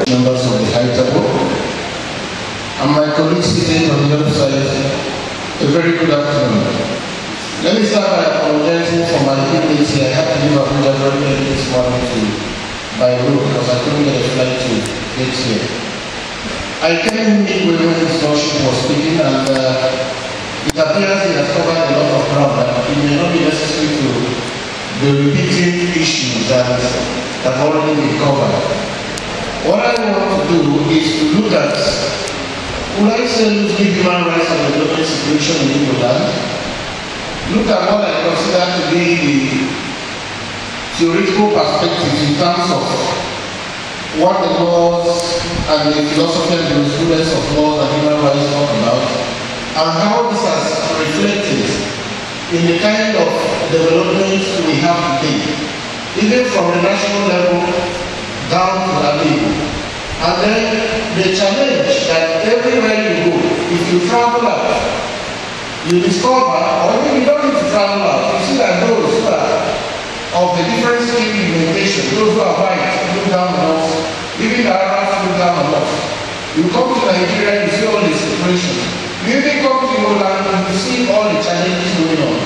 members of the High Table, and my colleagues sitting on the other side, a very good afternoon. Let me start by apologizing for my late here. I had to leave Abuja very early this morning by road because I couldn't get a flight to get here. I came in when His Lordship was speaking, and it appears he has covered a lot of ground, and it may not be necessary to be repeating issues that have already been covered. What I want to do is to look at, would I say, human rights and development situation in Igbo land, look at what I consider to be the theoretical perspectives in terms of what the laws and the philosophy and jurisprudence of laws and human rights talk about, and how this has reflected in the kind of development we have today, even from the national level down to the level. And then the challenge that everywhere you go, if you travel out, you discover, or even you don't need to travel out, you see that those who are of the different skill implementation, those who are white, look down on us, even the Arabs look down on us. You come to Nigeria, you see all the situations. You even come to your land and you see all the challenges going on.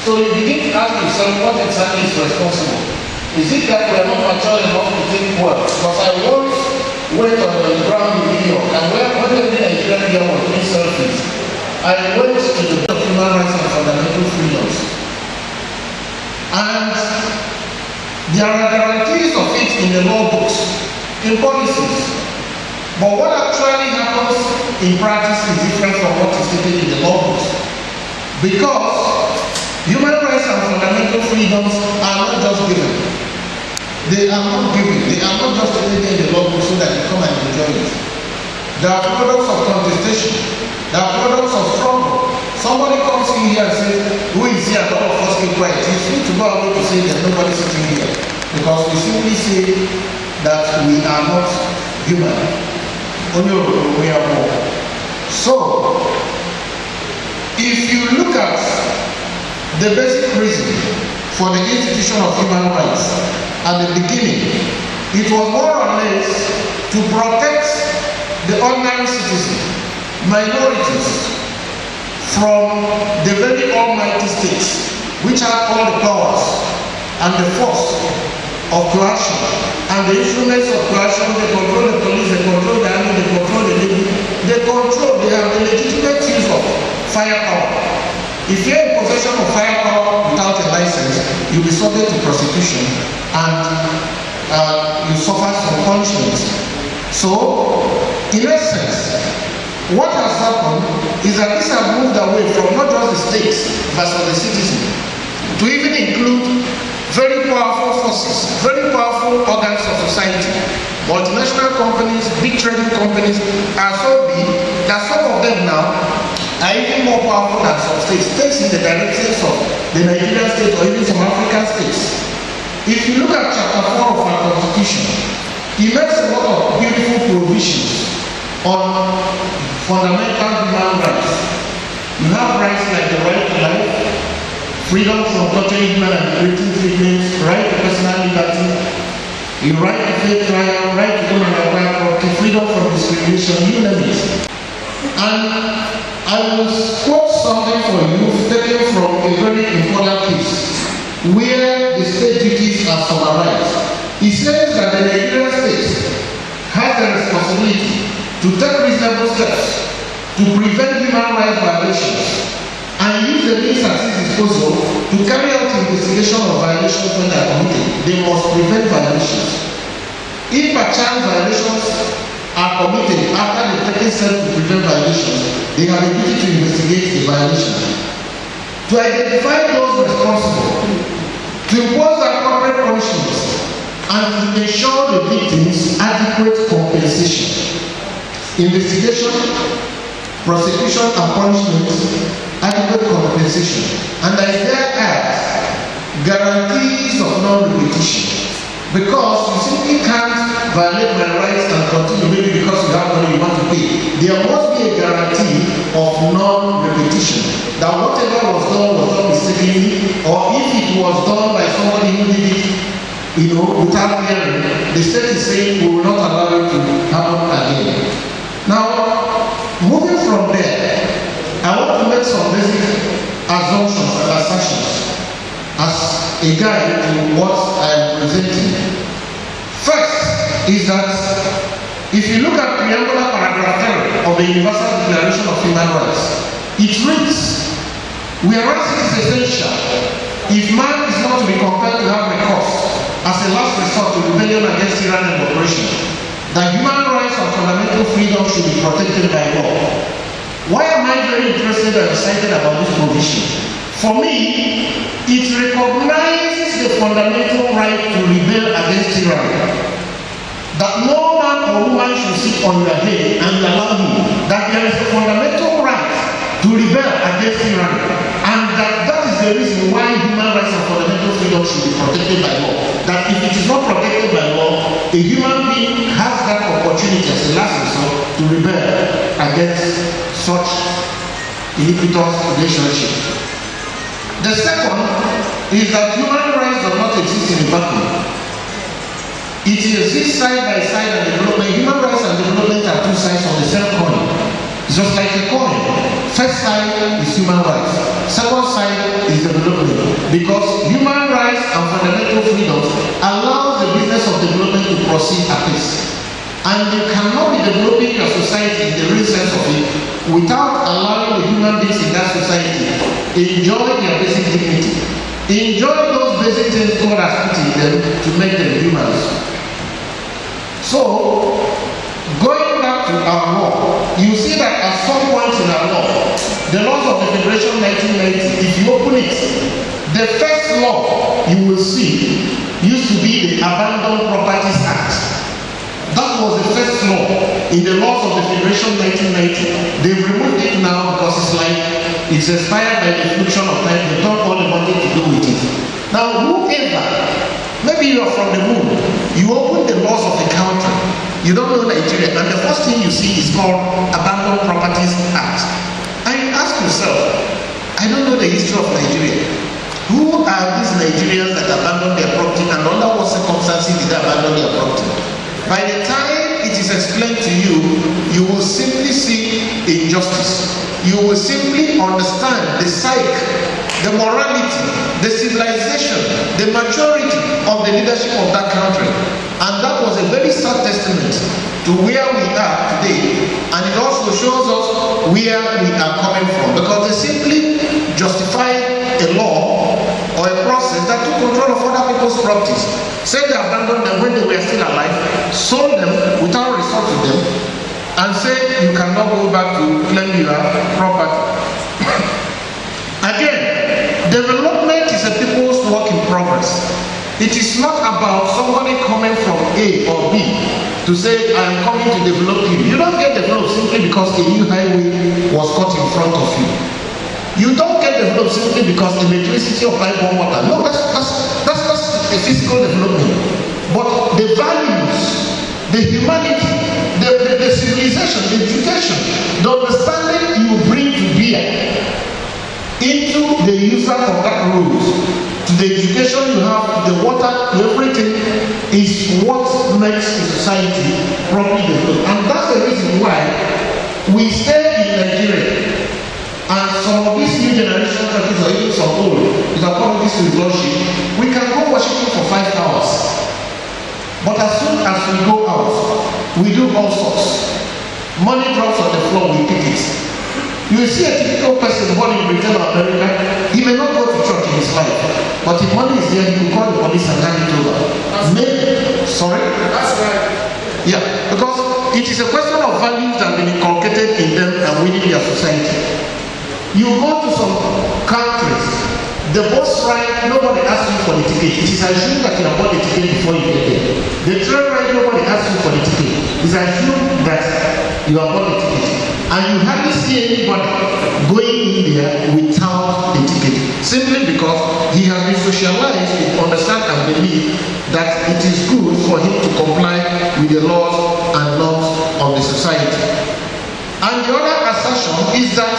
So you begin to ask yourself, what exactly is responsible? Is it that we are not mature enough to take work? Because I once went on the ground in New York, and when the Nigerian was doing selfies, I went to the Board of Human Rights and Fundamental Freedoms. And there are guarantees of it in the law books, in policies. But what actually happens in practice is different from what is stated in the law books. Because human rights and fundamental freedoms are not just given. They are not given. They are not just stated in the law book so that you come and enjoy it. They are products of contestation. They are products of struggle. Somebody comes in here and says, who is here? All of us keep quiet. It's free to go away to say there's nobody sitting here. Because we simply say that we are not human. Only we are more. So, if you look at the basic reason for the institution of human rights at the beginning, it was more or less to protect the ordinary citizen, minorities, from the very almighty states, which have all the powers and the force of coercion and the instruments of coercion. They control the police, they control the army, they control the navy, they have the legitimate use of firepower. If you're in possession of firepower without a license, you'll be subject to prosecution and you suffer some punishment. So, in essence, what has happened is that this has moved away from not just the states versus the citizen, to even include very powerful forces, very powerful organs of society. Multinational companies, big trading companies are so big that some of them now are even more powerful than some states. States in the direct sense of the Nigerian state or even some African states. If you look at chapter 4 of our constitution, it makes a lot of beautiful provisions on fundamental human rights. You have rights like the right to life, freedom from torturing human and degrading treatment, right to personal liberty, the right to fair trial, right to go and acquire property, freedom from discrimination, you name it. And I will quote something for you taken from a very important case where the state duties are summarized. It says that the Nigerian state has a responsibility to take reasonable steps to prevent human rights violations and use the means at its disposal to carry out investigation of violations when they are committed. They must prevent violations. If perchance violations are committed after the taking steps to prevent violations, they have a duty to investigate the violation, to identify those responsible, to impose appropriate punishments, and to ensure the victims adequate compensation. Investigation, prosecution, and punishment, adequate compensation. And I dare add, guarantees of non-repetition. Because you simply can't violate my rights and continue maybe because you have money you want to pay. There must be a guarantee of non-repetition. That whatever was done mistakenly, or if it was done by somebody who did it without hearing, the state is saying we will not allow it to happen again. Now, moving from there, I want to make some basic assumptions and assertions as a guide to what I am presenting. First is that if you look at preambular paragraph 10 of the Universal Declaration of Human Rights, it reads, whereas it is essential, if man is not to be compelled to have recourse as a last resort to rebellion against tyranny and oppression, that human rights and fundamental freedom should be protected by law. Why am I very interested and excited about this provision? For me, it recognizes the fundamental right to rebel against tyranny. That no man or woman should sit on your head and allow you. That there is a fundamental right to rebel against tyranny. And that is the reason why human rights and fundamental freedom should be protected by law. That if it is not protected by law, a human being has that opportunity as a last resort to rebel against such iniquitous relationship. The second is that human rights do not exist in a vacuum. It exists side by side and development. Human rights and development are two sides of the same coin. It's just like a coin. First side is human rights. Second side is development. Because human rights and fundamental freedoms allow the business of development to proceed apace. And you cannot be developing your society in the real sense of it without allowing the human beings in that society enjoy their basic dignity. Enjoy those basic things God has put in them to make them humans. So, going back to our law, you see that at some point in our law, the laws of the Federation 1990, if you open it, the first law you will see used to be the Abandoned Properties Act. That was the first law in the laws of the Federation 1990. They've removed it now because it's expired by the function of time. They don't want the money to do with it. Now, whoever, maybe you are from the moon, you open the laws of the country, you don't know Nigeria, and the first thing you see is called Abandoned Properties Act. And you ask yourself, I don't know the history of Nigeria. Who are these Nigerians that abandon their property, and under what circumstances did they abandon their property? By the time it is explained to you, you will simply see injustice. You will simply understand the psyche, the morality, the civilization, the maturity of the leadership of that country. And that was a very sad testament to where we are today. And it also shows us where we are coming from. Because they simply justified a law or a process that took control of other people's properties. Said they abandoned them when they were still alive, sold them without resort to them, and said you cannot go back to claim your property. Again, development is a people's work in progress. It is not about somebody coming from A or B to say, I am coming to develop you. You don't get developed simply because a new highway was cut in front of you. You don't get developed simply because electricity or pipe or water. No, that's a physical development. But the values, the humanity, the civilization, the education, the understanding you bring to bear into the user of that road, to the education you have, to the water, to everything, is what makes the society properly developed. And that's the reason why we stay in Nigeria. And some of these new generation churches are even some old, you can call this with worship. We can go worshiping for 5 hours. But as soon as we go out, we do all sorts. Money drops on the floor, we pick it. You will see a typical person born in Britain or America, he may not go to church in his life. But if money is there, he will call the police and hand it over. Sorry? That's right. Yeah, because it is a question of values that have been inculcated in them and within their society. You go to some countries, the bus ride, nobody asks you for the ticket. It is assumed that you have bought the ticket before you get there. The train ride, nobody asks you for the ticket. It is assumed that you have bought the ticket. And you hardly see anybody going in there without the ticket. Simply because he has been socialized to understand and believe that it is good for him to comply with the laws and norms of the society. And the other assertion is that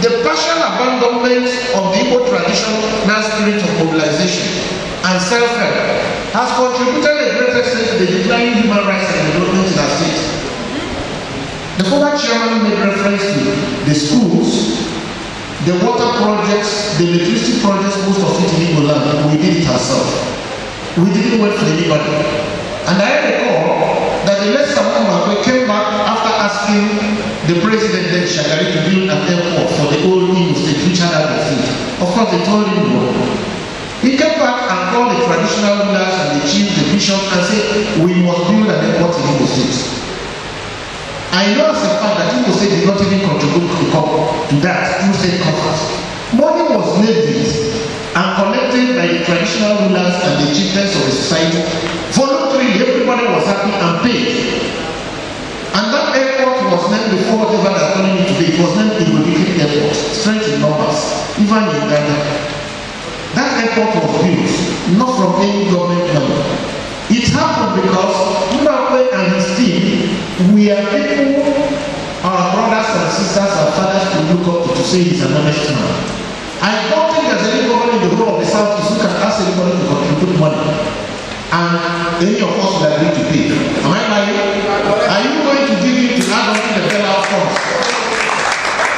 the partial abandonment of the Igbo traditional spirit of mobilization and self-help has contributed a great extent to the declining human rights and development in our state. The former chairman made reference to the schools, the water projects, the electricity projects, most of it in Igbo land. We did it ourselves. We didn't wait for anybody. And I recall that the late Samuel came back after asking the president then Shagari to build an airport for the old Imo State, which had a field. Of course, they told him no. He came back and called the traditional rulers and the chiefs, the bishops, and said, we must build an airport in Imo State. I know as a fact that Imo State did not even contribute to that through state coffers. Money was levied and collected by the traditional rulers and the chieftains of the society. Voluntarily, everybody was happy and paid. And that airport was named before whatever they're calling it today. It was named Igbo Airport, strength in numbers, even in Ghana. That airport was built, not from any government money. It happened because Mbakwe and his team, we are people, our brothers and sisters, our fathers to look up to say he's an honest man. I don't think there's any government in the whole of the South who can ask anybody to contribute money. And any of us will agree to pay. Am I lying? Are you going to give it to add on to the bailout funds?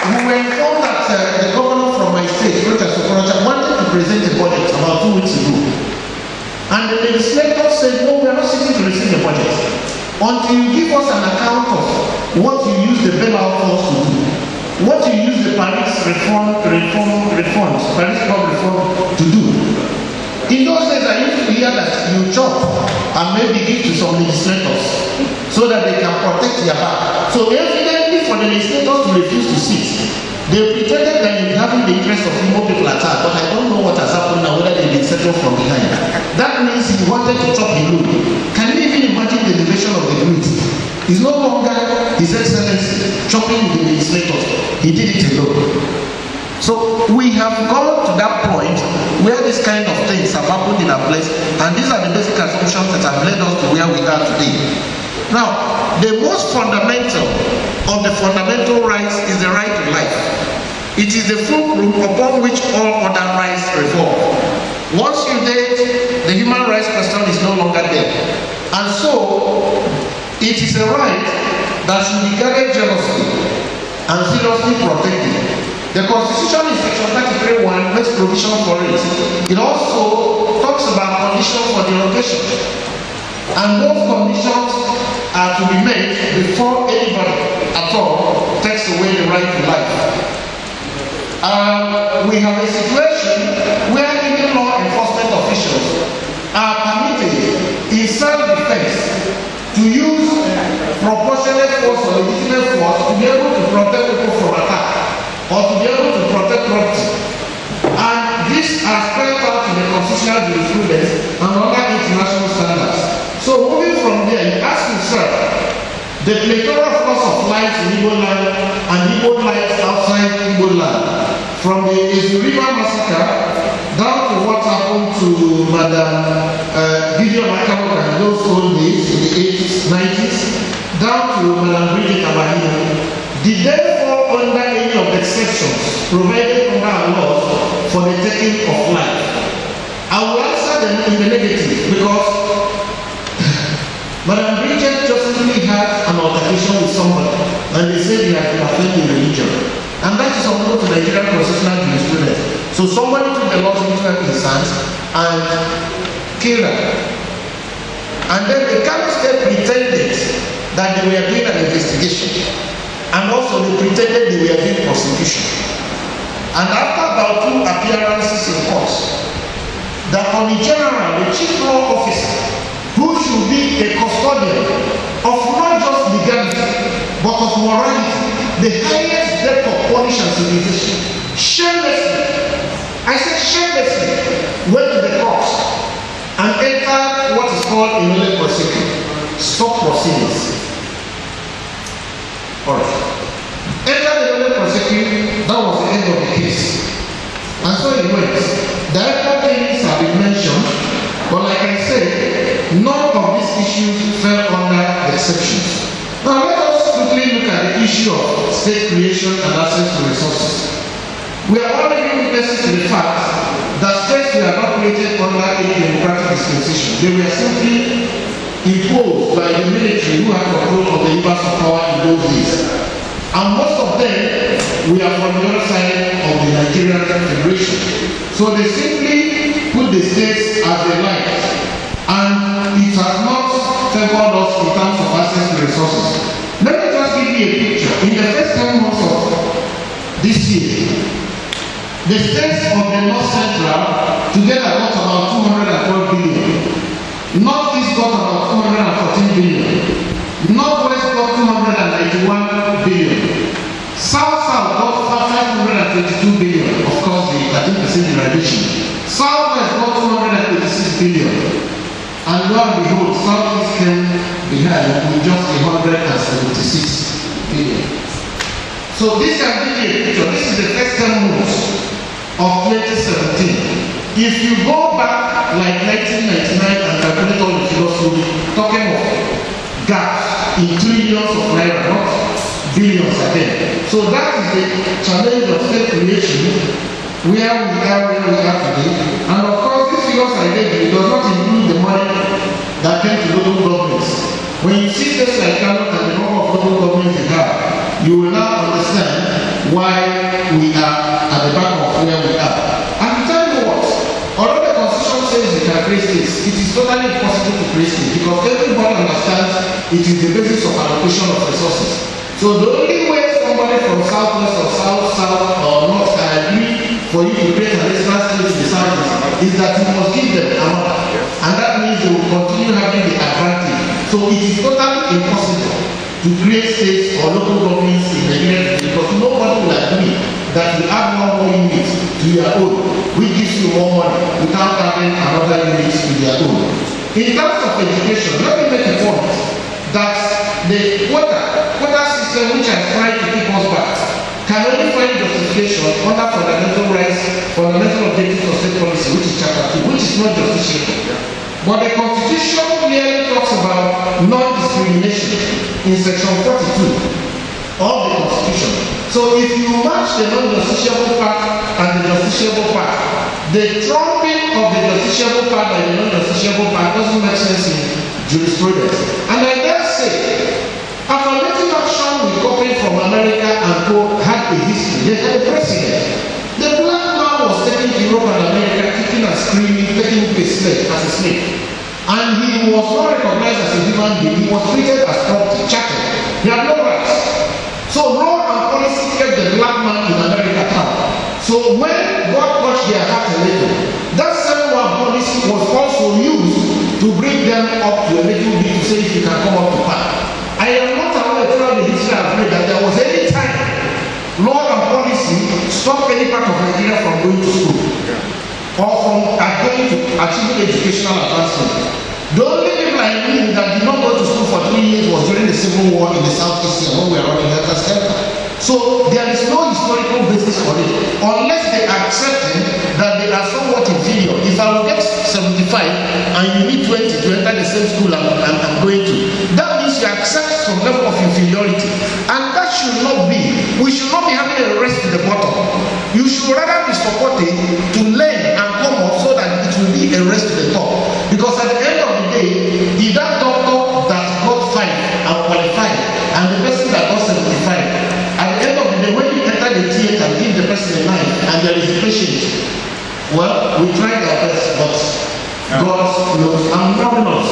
We were informed that the governor from my state, Professor Sokorocha, wanted to present a budget about 2 weeks ago. And the legislator said, no, we are not seeking to receive the budget until you give us an account of what you use the bailout funds to do, what you use the Paris reform to do. In those days, I used to hear that you chop and maybe give to some legislators so that they can protect their back. So evidently for the legislators to refuse to sit, they pretended that you having the interest of Igbo people at heart, but I don't know what has happened now, whether they've been settled from behind. That means he wanted to chop the load. Can you even imagine the division of the grid? It's no longer His Excellency chopping the legislators. He did it alone. So we have gone to that point where this kind of things have happened in our place, and these are the basic assumptions that have led us to where we are today. Now, the most fundamental of the fundamental rights is the right to life. It is the fulcrum upon which all other rights revolve. Once you date, the human rights question is no longer there. And so, it is a right that should be guarded jealously and seriously protected. The Constitution in Section 33(1) makes provision for it. It also talks about conditions for derogation. And those conditions are to be made before anybody at all takes away the right to life. We have a situation where even law enforcement officials are permitted in self-defense to use proportionate force or legitimate force to be able to protect people from attack or to be able to protect property. And this has spelled out in the constitutional jurisprudence and other international standards. So moving from there, you ask yourself, the plethora of loss of lives in Igbo land and Igbo lives outside Igbo land, from the Ezu River massacre down to what happened to Madam Gideon Akamoka in those old days in the 80s, 90s, down to Madam Bridget Abahina, did they fall under any of the exceptions provided under our laws for the taking of life? I will answer them in the negative because Madam Bridget just simply had an altercation with somebody and they said he had been offending religion. And that is unknown to Nigerian constitutional jurisprudence. So somebody took the law into his hands and killed her. And then the Kano State pretended that they were doing an investigation. And also they pretended they were doing prosecution. And after about 2 appearances in court, the Attorney General, the Chief Law Officer, who should be a custodian of not just legality, but of morality, the highest depth of polish and civilization, shamelessly, I said shamelessly, went to the court and entered what is called a nolle prosequi, stop proceedings. Alright. Entered the nolle prosequi, that was the end of the case. And so it went. The other things have been mentioned, but like I said, none of these issues fell under the exceptions. Now let us quickly look at the issue of state creation and access to resources. We are already witnesses to the fact that states were not created under a democratic dispensation. They were simply imposed by the military who had control of the levers of power in those days. And most of them were from the other side of the Nigerian Federation. So they simply put the states as they liked. And it has not favored us in terms of access to resources. Let me just give you a picture. In the first 10 months of this year, the states of the North Central together got about 212 billion. Northeast got about 214 billion. Northwest got 291 billion. South got 522 billion. Of course, the 13% derivation. Southwest got 286 billion. And lo and behold, Southeast came behind with just 176 billion. So this can give you a picture. This is the first 10 months of 2017. If you go back like 1999 and calculate all the figures, we'll be talking of gaps in trillions of naira, not billions again. So that is the challenge of state creation, where we are today. And of course, these figures I gave you does not include the money that came to local governments. When you see this like Kano and the number of local governments they have, you will now understand why we are at the back of where we are. And to tell you what, although the Constitution says you can create states, it is totally impossible to create states because everybody understands it is the basis of allocation of resources. So the only way somebody from Southwest or South or North can agree for you to create an extra state in the Southeast is that you must give them another. And that means they will continue having the advantage. So it is totally impossible to create states or local governments in Nigeria because nobody will agree that you add more units to your own, which gives you more money without having another unit to your own. In terms of education, let me make a point that the quota system which has tried to keep us back can only find justification under fundamental rights, fundamental objectives of state policy, which is chapter 2, which is not justiciable. But the Constitution clearly talks about non-discrimination in section 42 of the Constitution. So if you match the non-justiciable part and the justiciable part, the trumping of the justiciable part and the non-justiciable part doesn't make sense in jurisprudence. And I dare say, affirmative action with copying from America and co had a history. They had a precedent. The black man was taken to Europe and America, kicking and screaming, taking a slave as a slave. And he was not recognized as a human being. He was treated as property, chattel. He had no rights. So law and policy kept the black man in America down. So when God touched their heart a little, that same law and policy was also used to bring them up to a little bit to say if you can come up to par. I am not aware throughout the history I've read that there was any time law and policy stopped any part of Nigeria from going to school or from going to achieving educational advancement. The only people I knew that did not go to school for 3 years was during the Civil War in the Southeast Asia when we were running Delta Skelter. So there is no historical basis for it unless they accept that they are somewhat inferior. If I will get 75 and you need 20 to enter the same school I'm going to, that means you accept some level of inferiority. And that should not be. We should not be having a race to the bottom. You should rather be supported to learn and come up so that it will be a race to the top. Because at the end of the day, if that doctor that got 5 and qualified and the person that got 75, at the end of the day, when you enter the theater and give the person a knife and there is a patient, well, we tried our best, but God knows. I'm not enough.